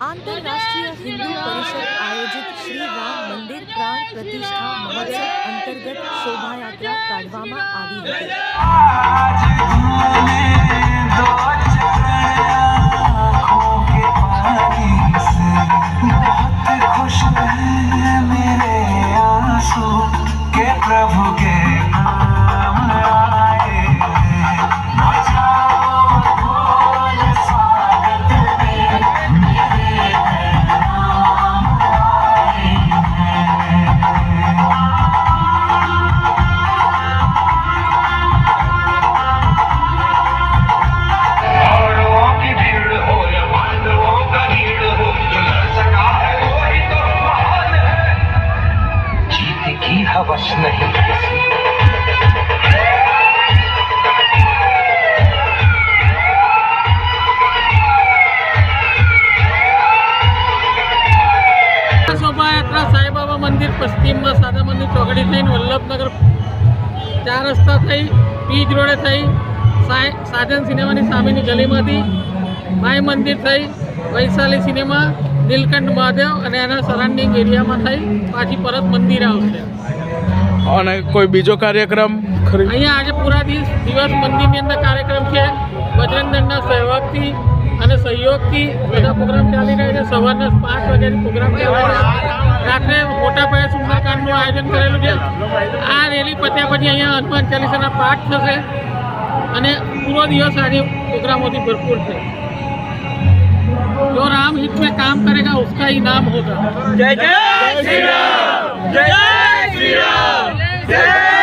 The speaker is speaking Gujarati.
आंतरराष्ट्रीय हिंदू परिषद आयोजित श्री राम मंदिर प्राण प्रतिष्ठा महोत्सव अंतर्गत शोभायात्रा काढવામાં આવી હતી। हवस नहीं शोभायात्रा साईबाबा मंदिर पश्चिम में सादा मंदिर चौकड़ी थी वल्लभनगर 4 रस्ता थी बीच रोडे थी साजन सिनेमा सामेनी गली में माई मंदिर थी वैशाली सिनेमा नीलकंठ महादेव અને એના સરાઉન્ડિંગ એરિયામાં થઈ પાછી પરત મંદિર આવશે। અને કોઈ બીજો કાર્યક્રમ અહીંયા આજે પૂરા દિવસ મંદિરની અંદર કાર્યક્રમ છે। બજરંગ દળના સહયોગથી અને સહયોગથી બધા પ્રોગ્રામ ચાલી રહ્યા છે। સવારના 5 વાગ્યાથી પ્રોગ્રામ ચાલે છે। રાત્રે મોટા પાયે સુંદરકાંડનું આયોજન કરેલું છે। આ રેલી પત્યા પછી અહીંયા હનુમાન ચાલીસાના પાઠ થશે અને પૂરો દિવસ આજે પ્રોગ્રામોથી ભરપૂર છે। जो राम हित में काम करेगा उसका इनाम होगा। जय जय श्री राम, जय जय श्री राम, जय